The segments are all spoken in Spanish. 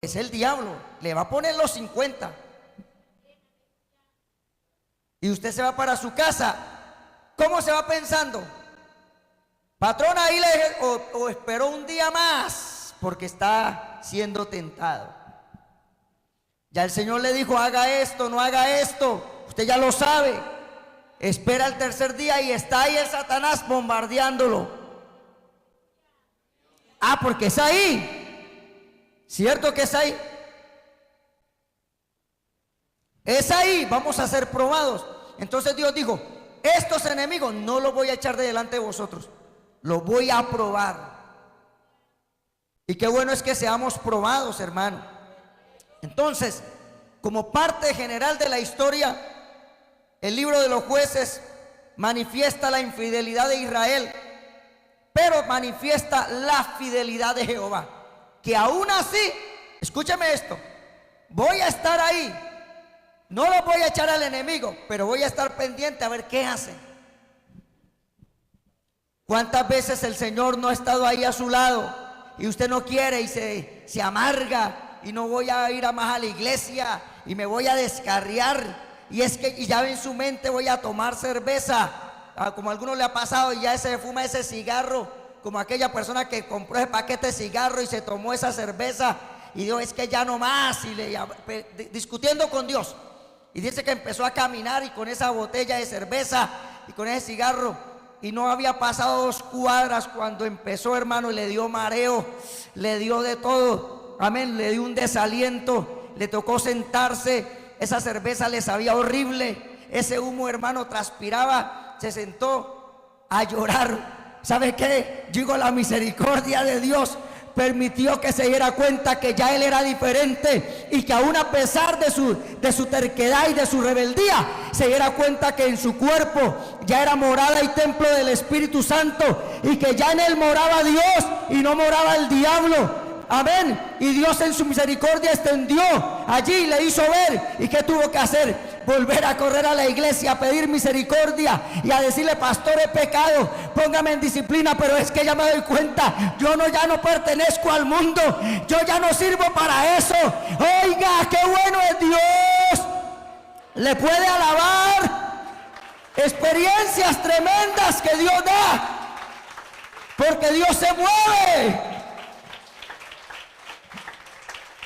Es el diablo, le va a poner los 50. Y usted se va para su casa. ¿Cómo se va pensando? Patrón, ahí o esperó un día más porque está siendo tentado. Ya el Señor le dijo, haga esto, no haga esto. Usted ya lo sabe. Espera el tercer día y está ahí el Satanás bombardeándolo. Ah, porque es ahí. ¿Cierto que es ahí? Es ahí, vamos a ser probados. Entonces Dios dijo, estos enemigos no los voy a echar de delante de vosotros, los voy a probar. Y qué bueno es que seamos probados, hermano. Entonces, como parte general de la historia, el libro de los Jueces manifiesta la infidelidad de Israel, pero manifiesta la fidelidad de Jehová, que aún así, escúcheme esto, voy a estar ahí, no lo voy a echar al enemigo, pero voy a estar pendiente a ver qué hacen. ¿Cuántas veces el Señor no ha estado ahí a su lado y usted no quiere y se amarga y no voy a ir a más a la iglesia y me voy a descarriar? Y es que ya en su mente voy a tomar cerveza, como a algunos le ha pasado, y ya se fuma ese cigarro, como aquella persona que compró ese paquete de cigarro y se tomó esa cerveza y dijo, es que ya no más, y discutiendo con Dios, y dice que empezó a caminar y con esa botella de cerveza y con ese cigarro, y no había pasado 2 cuadras cuando empezó, hermano, y le dio mareo, le dio de todo, amén, le dio un desaliento, le tocó sentarse, esa cerveza le sabía horrible, ese humo, hermano, transpiraba, se sentó a llorar. ¿Sabe qué? Yo digo, la misericordia de Dios permitió que se diera cuenta que ya él era diferente y que aún a pesar de su terquedad y de su rebeldía, se diera cuenta que en su cuerpo ya era morada y templo del Espíritu Santo y que ya en él moraba Dios y no moraba el diablo. Amén. Y Dios en su misericordia extendió allí y le hizo ver. ¿Y qué tuvo que hacer? Volver a correr a la iglesia a pedir misericordia y a decirle, pastor, he pecado, póngame en disciplina, pero es que ya me doy cuenta, yo ya no pertenezco al mundo, yo ya no sirvo para eso. Oiga, qué bueno es Dios. Le puede alabar. Experiencias tremendas que Dios da, porque Dios se mueve.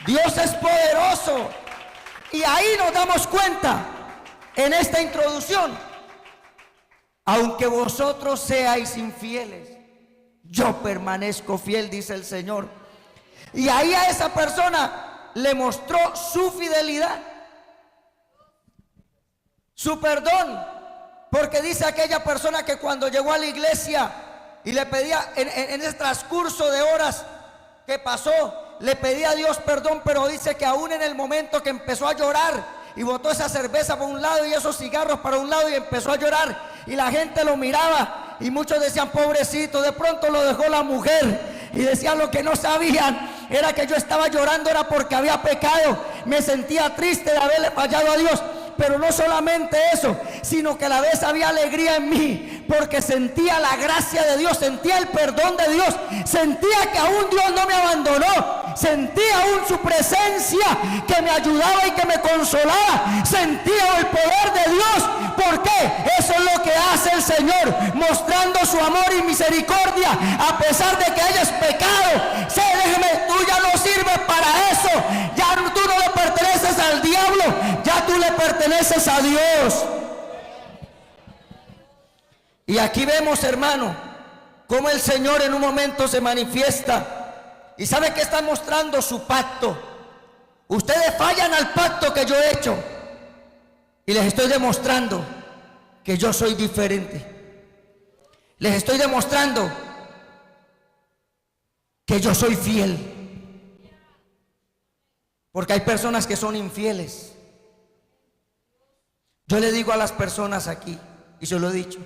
Dios es poderoso. Y ahí nos damos cuenta en esta introducción, aunque vosotros seáis infieles, yo permanezco fiel, dice el Señor. Y ahí a esa persona le mostró su fidelidad, su perdón, porque dice aquella persona que cuando llegó a la iglesia y le pedía en ese transcurso de horas que pasó, le pedía a Dios perdón, pero dice que aún en el momento que empezó a llorar y botó esa cerveza por un lado y esos cigarros para un lado y empezó a llorar y la gente lo miraba y muchos decían, pobrecito, de pronto lo dejó la mujer, y decían, lo que no sabían era que yo estaba llorando era porque había pecado, me sentía triste de haberle fallado a Dios. Pero no solamente eso, sino que a la vez había alegría en mí, porque sentía la gracia de Dios, sentía el perdón de Dios, sentía que aún Dios no me abandonó, sentía aún su presencia que me ayudaba y que me consolaba, sentía el poder de Dios. ¿Por qué? Eso es lo que hace el Señor, mostrando su amor y misericordia, a pesar de que hayas pecado. Sí, déjeme, tú ya no sirves para eso, ya tú no le perteneces al diablo, ya tú le perteneces a Dios. Y aquí vemos, hermano, cómo el Señor en un momento se manifiesta. ¿Y sabe qué está mostrando? Su pacto. Ustedes fallan al pacto que yo he hecho, y les estoy demostrando que yo soy diferente. Les estoy demostrando que yo soy fiel. Porque hay personas que son infieles. Yo le digo a las personas aquí, y se lo he dicho,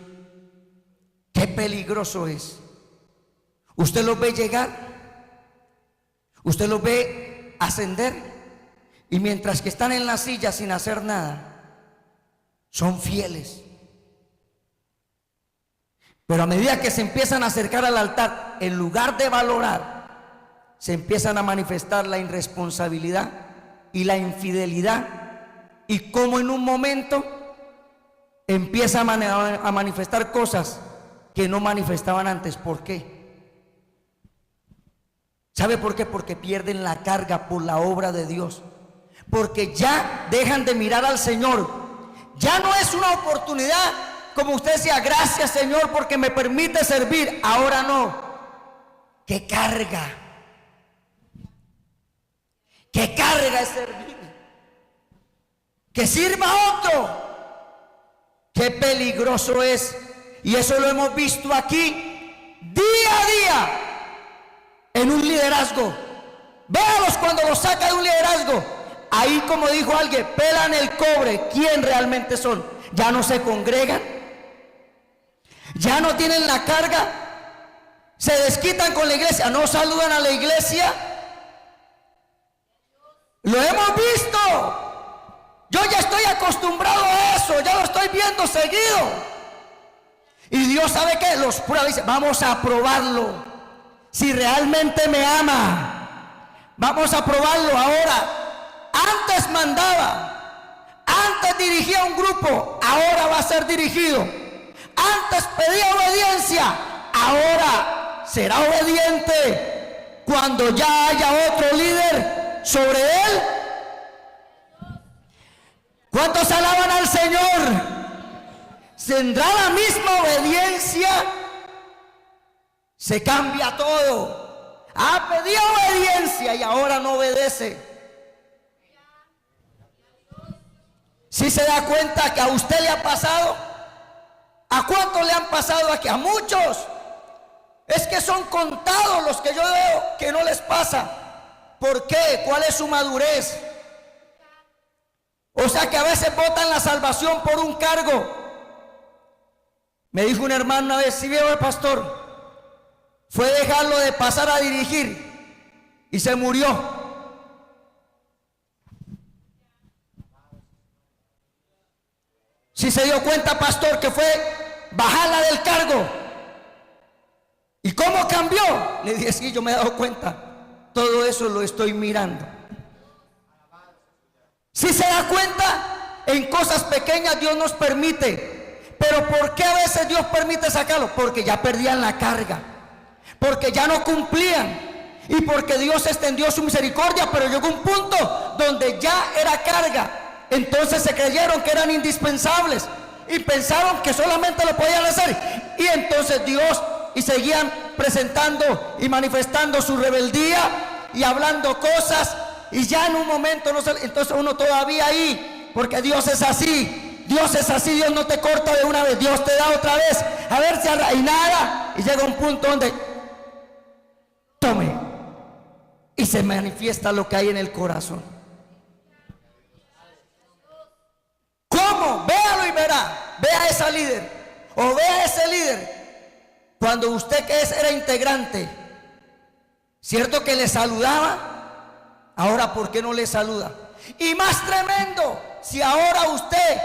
qué peligroso es. Usted los ve llegar, usted los ve ascender, y mientras que están en la silla sin hacer nada, son fieles. Pero a medida que se empiezan a acercar al altar, en lugar de valorar se empiezan a manifestar la irresponsabilidad y la infidelidad, y como en un momento empieza a manifestar cosas que no manifestaban antes. ¿Por qué? ¿Sabe por qué? Porque pierden la carga por la obra de Dios, porque ya dejan de mirar al Señor. Ya no es una oportunidad, como usted decía, gracias Señor porque me permite servir. Ahora no. ¡Qué carga! ¡Qué carga es servir! ¡Que sirva a otro! ¡Qué peligroso es! Y eso lo hemos visto aquí día a día en un liderazgo. Véalos cuando los saca de un liderazgo. Ahí, como dijo alguien, pelan el cobre. ¿Quién realmente son? Ya no se congregan, ya no tienen la carga, se desquitan con la iglesia, no saludan a la iglesia. Lo hemos visto. Yo ya estoy acostumbrado a eso, ya lo estoy viendo seguido. Y Dios sabe que los prueba, dice, vamos a probarlo. Si realmente me ama, vamos a probarlo. Ahora, antes mandaba, antes dirigía un grupo, ahora va a ser dirigido. Antes pedía obediencia, ahora será obediente cuando ya haya otro líder sobre él. ¿Cuántos alaban al Señor? ¿Tendrá la misma obediencia? Se cambia todo. Pedía obediencia y ahora no obedece. Si se da cuenta que a usted le ha pasado, ¿a cuántos le han pasado aquí? A muchos. Es que son contados los que yo veo que no les pasa. ¿Por qué? ¿Cuál es su madurez? O sea que a veces votan la salvación por un cargo. Me dijo un hermano una vez, si veo al pastor, fue dejarlo de pasar a dirigir y se murió. Si se dio cuenta, pastor, que fue bajarla del cargo. ¿Y cómo cambió? Le dije, sí, yo me he dado cuenta. Todo eso lo estoy mirando. Si se da cuenta, en cosas pequeñas Dios nos permite. Pero ¿por qué a veces Dios permite sacarlo? Porque ya perdían la carga, porque ya no cumplían, y porque Dios extendió su misericordia, pero llegó un punto donde ya era carga. Entonces se creyeron que eran indispensables y pensaron que solamente lo podían hacer, y entonces Dios, y seguían presentando y manifestando su rebeldía y hablando cosas, y ya en un momento no se, entonces uno todavía ahí, porque Dios es así. Dios es así, Dios no te corta de una vez, Dios te da otra vez, a ver si hay nada, y llega un punto donde tome, y se manifiesta lo que hay en el corazón. ¿Cómo? Véalo y verá. Vea a esa líder, o vea a ese líder, cuando usted que era integrante, cierto que le saludaba, ahora ¿por qué no le saluda? Y más tremendo, si ahora usted,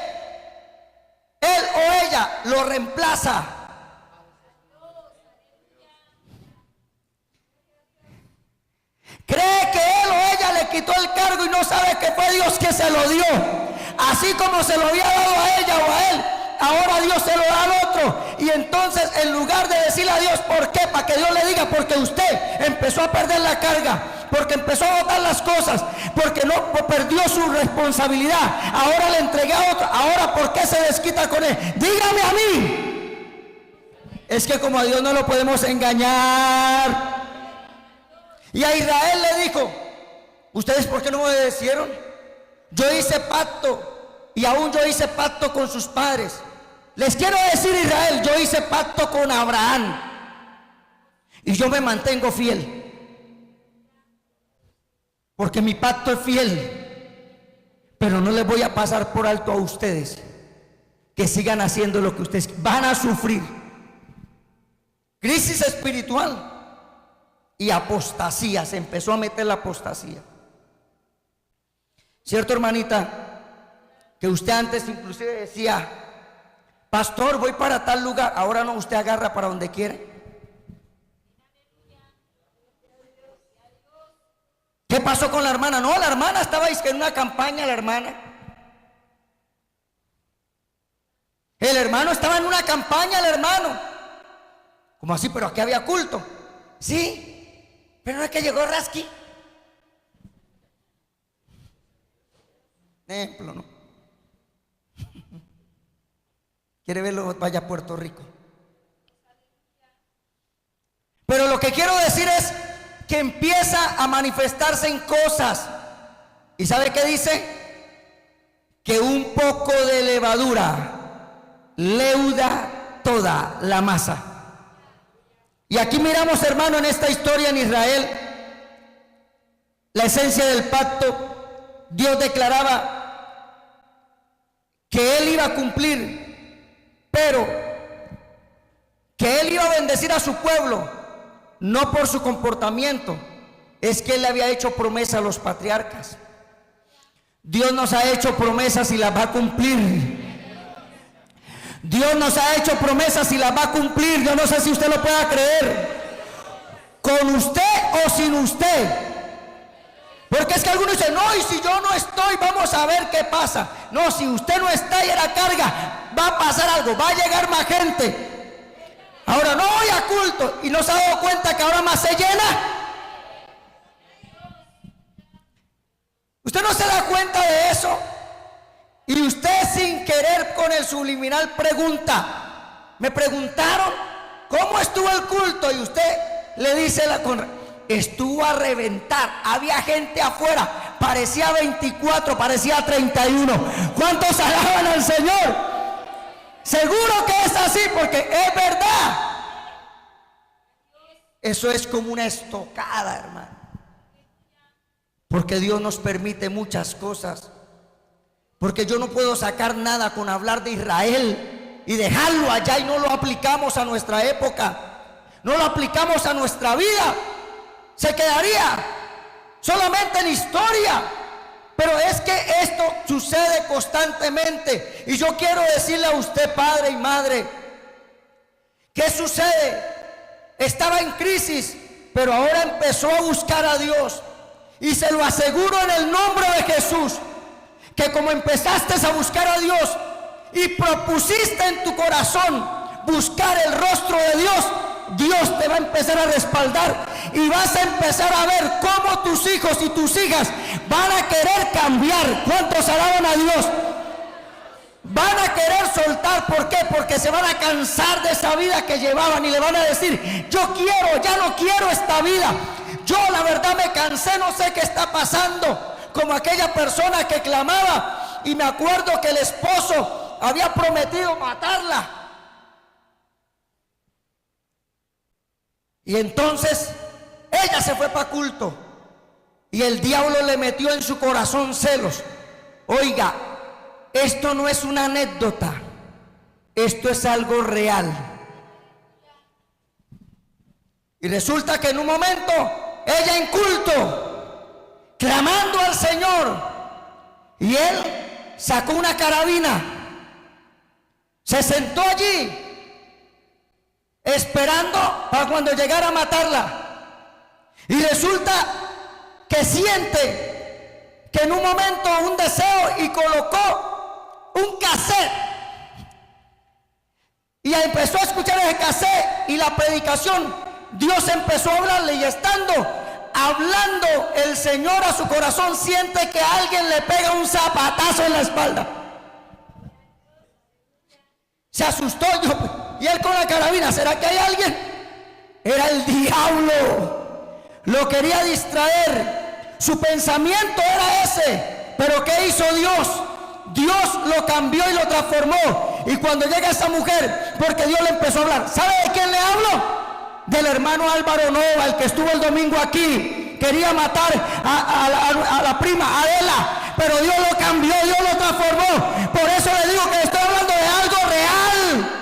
él o ella lo reemplaza. Cree que él o ella le quitó el cargo y no sabe que fue Dios que se lo dio. Así como se lo había dado a ella o a él, ahora Dios se lo da al otro. Y entonces, en lugar de decirle a Dios, ¿por qué? Para que Dios le diga, porque usted empezó a perder la carga, porque empezó a botar las cosas, porque no perdió su responsabilidad, ahora le entregué a otro. Ahora, ¿por qué se desquita con él? Dígame a mí. Es que como a Dios no lo podemos engañar. Y a Israel le dijo, ¿ustedes por qué no me obedecieron? Yo hice pacto, y aún yo hice pacto con sus padres. Les quiero decir, Israel, yo hice pacto con Abraham, y yo me mantengo fiel, porque mi pacto es fiel. Pero no les voy a pasar por alto a ustedes que sigan haciendo lo que ustedes van a sufrir. Crisis espiritual y apostasía. Se empezó a meter la apostasía. ¿Cierto, hermanita? Que usted antes inclusive decía, pastor, voy para tal lugar. Ahora no, usted agarra para donde quiere. ¿Qué pasó con la hermana? No, la hermana estaba en una campaña, la hermana. El hermano estaba en una campaña, el hermano. ¿Cómo así? Pero aquí había culto. Sí, pero no es que llegó Rasky. Ejemplo, ¿no? Quiere verlo, vaya a Puerto Rico. Pero lo que quiero decir es que empieza a manifestarse en cosas. ¿Y sabe qué dice? Que un poco de levadura leuda toda la masa. Y aquí miramos, hermano, en esta historia en Israel, la esencia del pacto. Dios declaraba que Él iba a cumplir, pero que Él iba a bendecir a su pueblo, no por su comportamiento, es que Él le había hecho promesa a los patriarcas. Dios nos ha hecho promesas y las va a cumplir. Dios nos ha hecho promesas y las va a cumplir. Yo no sé si usted lo pueda creer, con usted o sin usted. Porque es que algunos dicen, no, y si yo no estoy, vamos a ver qué pasa. No, si usted no está y la carga, va a pasar algo, va a llegar más gente. Ahora no voy a culto y no se ha dado cuenta que ahora más se llena. Usted no se da cuenta de eso. Y usted sin querer con el subliminal pregunta, me preguntaron cómo estuvo el culto y usted le dice estuvo a reventar, había gente afuera, parecía 24, parecía 31. ¿Cuántos alaban al Señor? Seguro que es así, porque es verdad. Eso es como una estocada, hermano, porque Dios nos permite muchas cosas. Porque yo no puedo sacar nada con hablar de Israel y dejarlo allá y no lo aplicamos a nuestra época, no lo aplicamos a nuestra vida. Se quedaría solamente en historia. Pero es que esto sucede constantemente. Y yo quiero decirle a usted, padre y madre, ¿qué sucede? Estaba en crisis, pero ahora empezó a buscar a Dios. Y se lo aseguro en el nombre de Jesús, que como empezaste a buscar a Dios y propusiste en tu corazón buscar el rostro de Dios, Dios te va a empezar a respaldar y vas a empezar a ver cómo tus hijos y tus hijas van a querer cambiar. ¿Cuántos alaban a Dios? Van a querer soltar. ¿Por qué? Porque se van a cansar de esa vida que llevaban y le van a decir, yo quiero, ya no quiero esta vida. Yo la verdad me cansé, no sé qué está pasando. Como aquella persona que clamaba, y me acuerdo que el esposo había prometido matarla. Y entonces ella se fue para culto y el diablo le metió en su corazón celos. Oiga, esto no es una anécdota, esto es algo real. Y resulta que en un momento ella en culto, clamando al Señor, y él sacó una carabina, se sentó allí esperando para cuando llegara a matarla. Y resulta que siente que en un momento un deseo y colocó un cassette y empezó a escuchar ese cassette y la predicación. Dios empezó a hablarle, y estando hablando el Señor a su corazón, siente que alguien le pega un zapatazo en la espalda. Se asustó y él con la carabina, ¿será que hay alguien? Era el diablo, lo quería distraer, su pensamiento era ese. Pero ¿qué hizo Dios? Dios lo cambió y lo transformó. Y cuando llega esa mujer, porque Dios le empezó a hablar, ¿sabe de quién le hablo? Del hermano Álvaro Nova, el que estuvo el domingo aquí. Quería matar a la prima Adela, pero Dios lo cambió, Dios lo transformó. Por eso le digo que estoy hablando de algo real.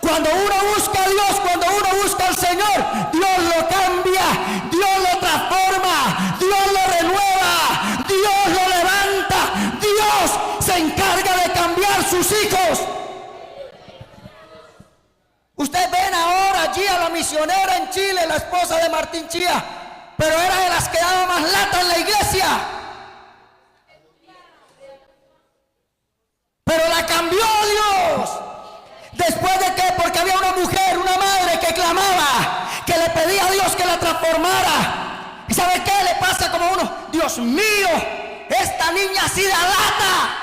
Cuando uno busca a Dios, cuando uno busca al Señor, Dios lo cambia, Dios lo transforma, Dios lo renueva, Dios lo levanta, Dios se encarga de cambiar sus hijos. Ustedes ven ahora allí a la misionera en Chile, la esposa de Martín Chía, pero era de las que daba más lata en la iglesia. Pero la cambió Dios. ¿Después de qué? Porque había una mujer, una madre que clamaba, que le pedía a Dios que la transformara. ¿Y sabe qué le pasa como uno? Dios mío, esta niña así da lata.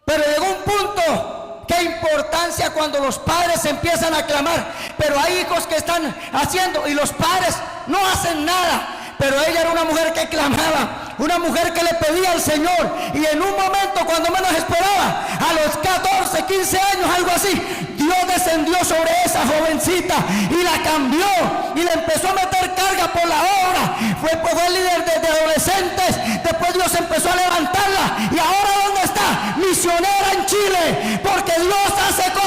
Pero llegó un punto, qué importancia cuando los padres empiezan a clamar. Pero hay hijos que están haciendo y los padres no hacen nada. Pero ella era una mujer que clamaba, una mujer que le pedía al Señor, y en un momento, cuando menos esperaba, a los 14, 15 años, algo así, Dios descendió sobre esa jovencita y la cambió y le empezó a meter carga por la obra. Fue líder de adolescentes. Después Dios empezó a levantarla y ahora ¿dónde está? Misionera en Chile, porque Dios hace cosas